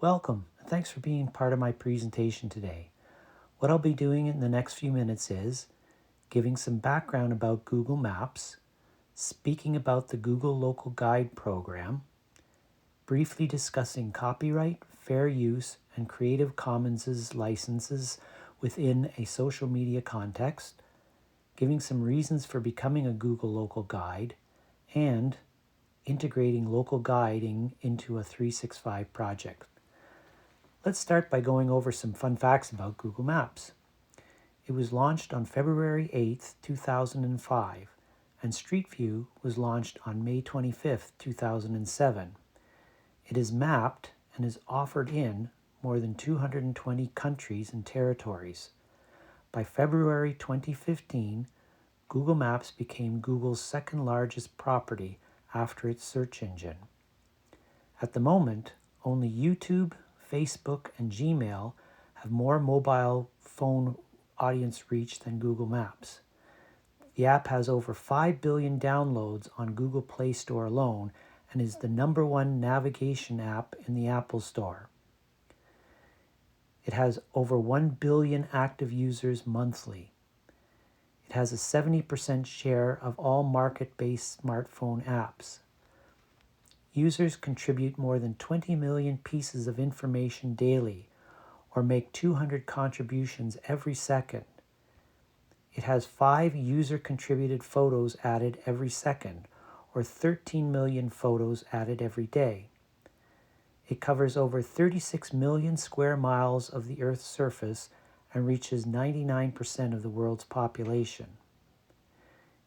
Welcome, and thanks for being part of my presentation today. What I'll be doing in the next few minutes is giving some background about Google Maps, speaking about the Google Local Guide program, briefly discussing copyright, fair use, and Creative Commons licenses within a social media context, giving some reasons for becoming a Google Local Guide, and integrating local guiding into a 365 project. Let's start by going over some fun facts about Google Maps. It was launched on February 8, 2005, and Street View was launched on May 25, 2007. It is mapped and is offered in more than 220 countries and territories. By February 2015, Google Maps became Google's second largest property after its search engine. At the moment, only YouTube, Facebook, and Gmail have more mobile phone audience reach than Google Maps. The app has over 5 billion downloads on Google Play Store alone and is the #1 navigation app in the Apple Store. It has over 1 billion active users monthly. It has a 70% share of all market-based smartphone apps. Users contribute more than 20 million pieces of information daily, or make 200 contributions every second. It has 5 user-contributed photos added every second, or 13 million photos added every day. It covers over 36 million square miles of the Earth's surface and reaches 99% of the world's population.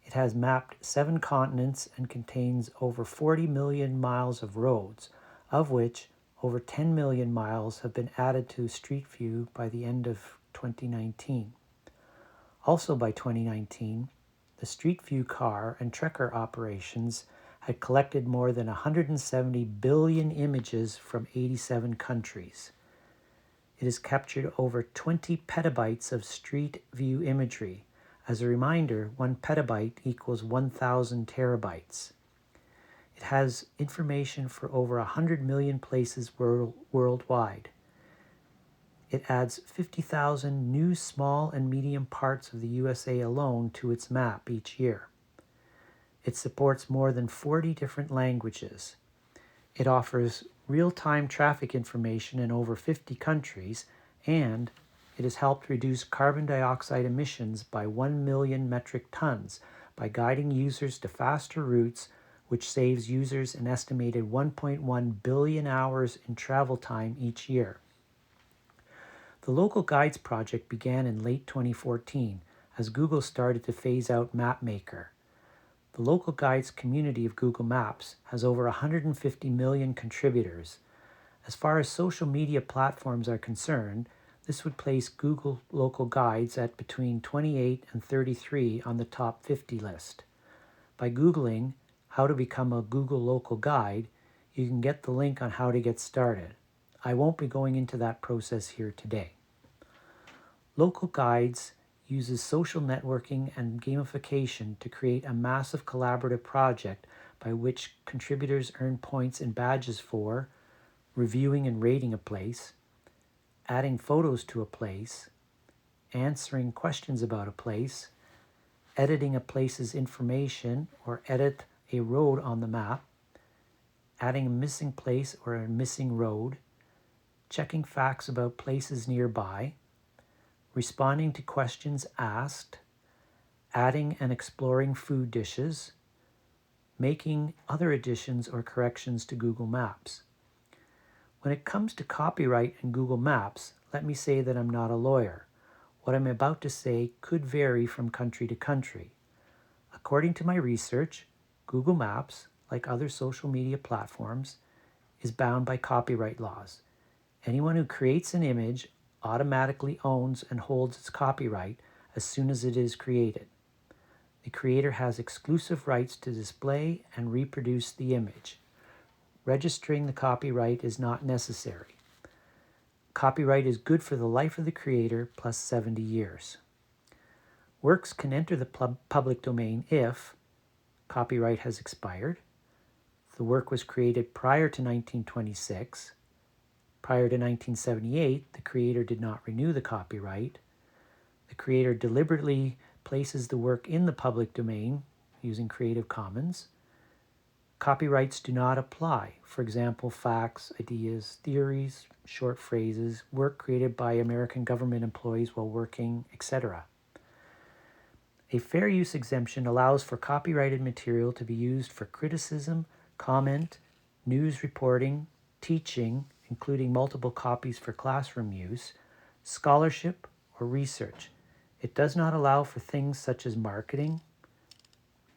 It has mapped 7 continents and contains over 40 million miles of roads, of which over 10 million miles have been added to Street View by the end of 2019. Also by 2019, the Street View car and Trekker operations had collected more than 170 billion images from 87 countries. It has captured over 20 petabytes of Street View imagery. As a reminder, 1 petabyte equals 1,000 terabytes. It has information for over 100 million places worldwide. It adds 50,000 new small and medium parts of the USA alone to its map each year. It supports more than 40 different languages. It offers real-time traffic information in over 50 countries, and it has helped reduce carbon dioxide emissions by 1 million metric tons by guiding users to faster routes, which saves users an estimated 1.1 billion hours in travel time each year. The Local Guides project began in late 2014 as Google started to phase out MapMaker. The Local Guides community of Google Maps has over 150 million contributors. As far as social media platforms are concerned, this would place Google Local Guides at between 28 and 33 on the top 50 list. By Googling how to become a Google Local Guide, you can get the link on how to get started. I won't be going into that process here today. Local Guides uses social networking and gamification to create a massive collaborative project by which contributors earn points and badges for reviewing and rating a place, adding photos to a place, answering questions about a place, editing a place's information or edit a road on the map, adding a missing place or a missing road, checking facts about places nearby, responding to questions asked, adding and exploring food dishes, making other additions or corrections to Google Maps. When it comes to copyright and Google Maps, let me say that I'm not a lawyer. What I'm about to say could vary from country to country. According to my research, Google Maps, like other social media platforms, is bound by copyright laws. Anyone who creates an image automatically owns and holds its copyright as soon as it is created. The creator has exclusive rights to display and reproduce the image. Registering the copyright is not necessary. Copyright is good for the life of the creator plus 70 years. Works can enter the public domain if copyright has expired, the work was created prior to 1926, Prior to 1978, the creator did not renew the copyright. The creator deliberately places the work in the public domain using Creative Commons. Copyrights do not apply. For example, facts, ideas, theories, short phrases, work created by American government employees while working, etc. A fair use exemption allows for copyrighted material to be used for criticism, comment, news reporting, teaching, including multiple copies for classroom use, scholarship, or research. It does not allow for things such as marketing.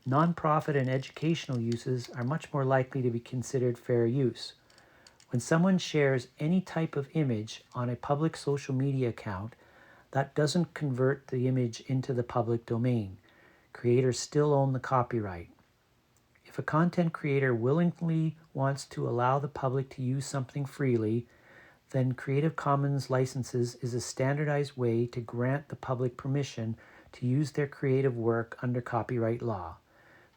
Nonprofit and educational uses are much more likely to be considered fair use. When someone shares any type of image on a public social media account, that doesn't convert the image into the public domain. Creators still own the copyright. If a content creator willingly wants to allow the public to use something freely, then Creative Commons licenses is a standardized way to grant the public permission to use their creative work under copyright law.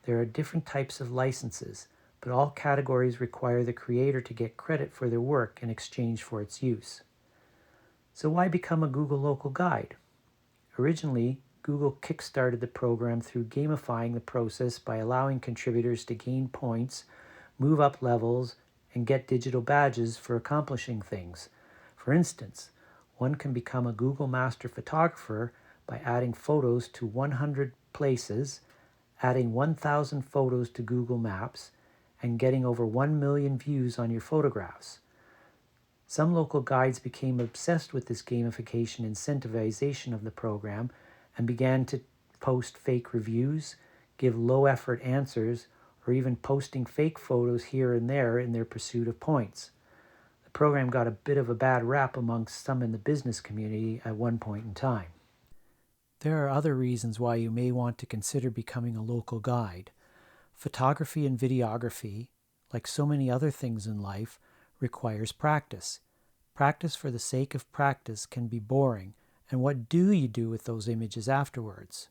There are different types of licenses, but all categories require the creator to get credit for their work in exchange for its use. So why become a Google Local Guide? Originally, Google kickstarted the program through gamifying the process by allowing contributors to gain points, move up levels, and get digital badges for accomplishing things. For instance, one can become a Google Master Photographer by adding photos to 100 places, adding 1,000 photos to Google Maps, and getting over 1 million views on your photographs. Some local guides became obsessed with this gamification incentivization of the program and began to post fake reviews, give low-effort answers, or even posting fake photos here and there in their pursuit of points. The program got a bit of a bad rap amongst some in the business community at one point in time. There are other reasons why you may want to consider becoming a local guide. Photography and videography, like so many other things in life, requires practice. Practice for the sake of practice can be boring, and what do you do with those images afterwards?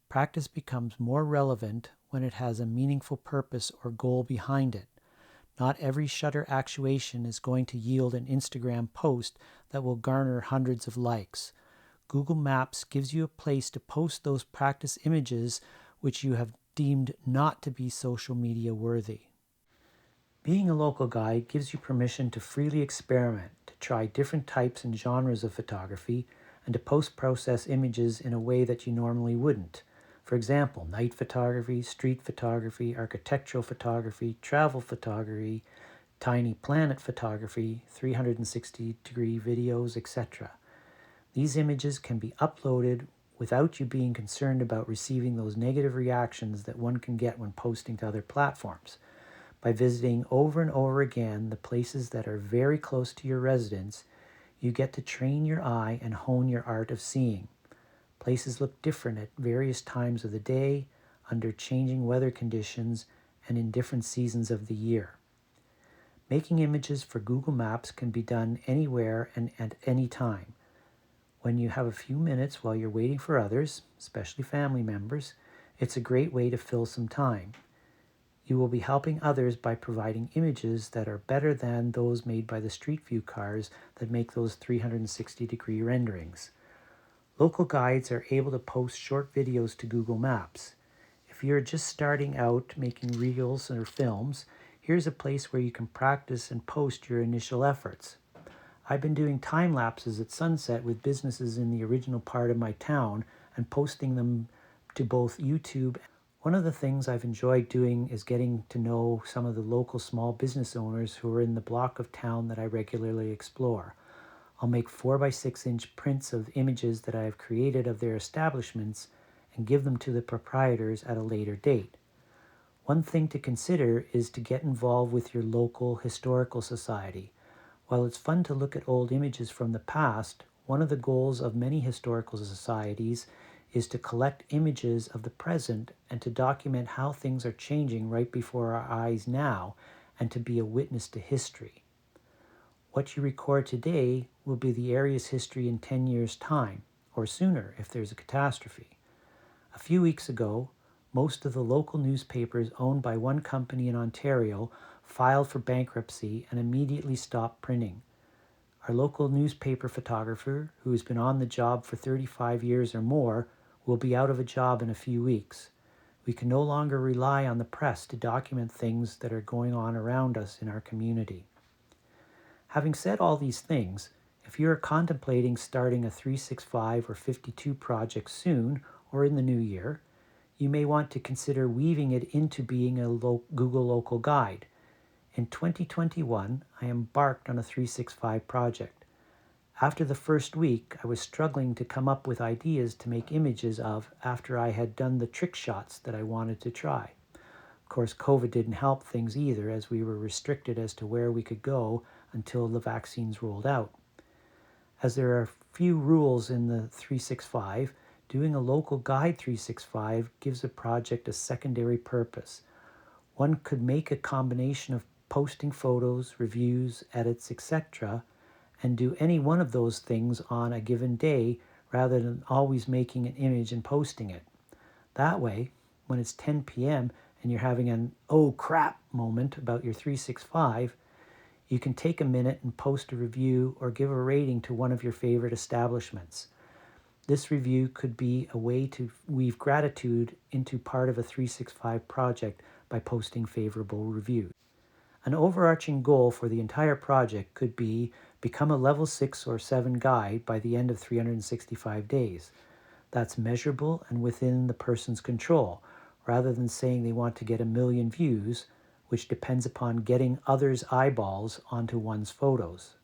Practice becomes more relevant when it has a meaningful purpose or goal behind it. Not every shutter actuation is going to yield an Instagram post that will garner hundreds of likes. Google Maps gives you a place to post those practice images which you have deemed not to be social media worthy. Being a local guide gives you permission to freely experiment, to try different types and genres of photography, and to post-process images in a way that you normally wouldn't. For example, night photography, street photography, architectural photography, travel photography, tiny planet photography, 360-degree videos, etc. These images can be uploaded without you being concerned about receiving those negative reactions that one can get when posting to other platforms. By visiting over and over again the places that are very close to your residence, you get to train your eye and hone your art of seeing. Places look different at various times of the day, under changing weather conditions, and in different seasons of the year. Making images for Google Maps can be done anywhere and at any time. When you have a few minutes while you're waiting for others, especially family members, it's a great way to fill some time. You will be helping others by providing images that are better than those made by the Street View cars that make those 360-degree renderings. Local guides are able to post short videos to Google Maps. If you're just starting out making reels or films, here's a place where you can practice and post your initial efforts. I've been doing time lapses at sunset with businesses in the original part of my town and posting them to both YouTube. One of the things I've enjoyed doing is getting to know some of the local small business owners who are in the block of town that I regularly explore. I'll make 4x6-inch prints of images that I have created of their establishments and give them to the proprietors at a later date. One thing to consider is to get involved with your local historical society. While it's fun to look at old images from the past, one of the goals of many historical societies is to collect images of the present and to document how things are changing right before our eyes now and to be a witness to history. What you record today will be the area's history in 10 years' time, or sooner if there's a catastrophe. A few weeks ago, most of the local newspapers owned by one company in Ontario filed for bankruptcy and immediately stopped printing. Our local newspaper photographer, who has been on the job for 35 years or more, will be out of a job in a few weeks. We can no longer rely on the press to document things that are going on around us in our community. Having said all these things, if you are contemplating starting a 365 or 52 project soon or in the new year, you may want to consider weaving it into being a Google Local Guide. In 2021, I embarked on a 365 project. After the first week, I was struggling to come up with ideas to make images of after I had done the trick shots that I wanted to try. Of course, COVID didn't help things either, as we were restricted as to where we could go until the vaccines rolled out. As there are few rules in the 365, doing a local guide 365 gives a project a secondary purpose. One could make a combination of posting photos, reviews, edits, etc., and do any one of those things on a given day rather than always making an image and posting it. That way, when it's 10 p.m. and you're having an oh crap moment about your 365, you can take a minute and post a review or give a rating to one of your favorite establishments. This review could be a way to weave gratitude into part of a 365 project by posting favorable reviews. An overarching goal for the entire project could be become a level 6 or 7 guide by the end of 365 days. That's measurable and within the person's control, rather than saying they want to get 1 million views, which depends upon getting others' eyeballs onto one's photos.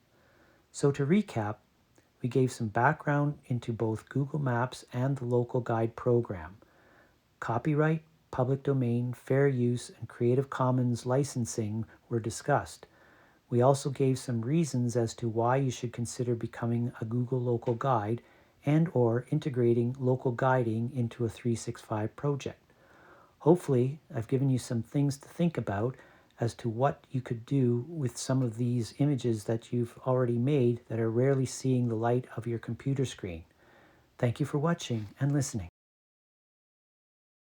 So to recap, we gave some background into both Google Maps and the local guide program. Copyright, public domain, fair use, and Creative Commons licensing were discussed. We also gave some reasons as to why you should consider becoming a Google Local Guide and or integrating local guiding into a 365 project. Hopefully, I've given you some things to think about as to what you could do with some of these images that you've already made that are rarely seeing the light of your computer screen. Thank you for watching and listening.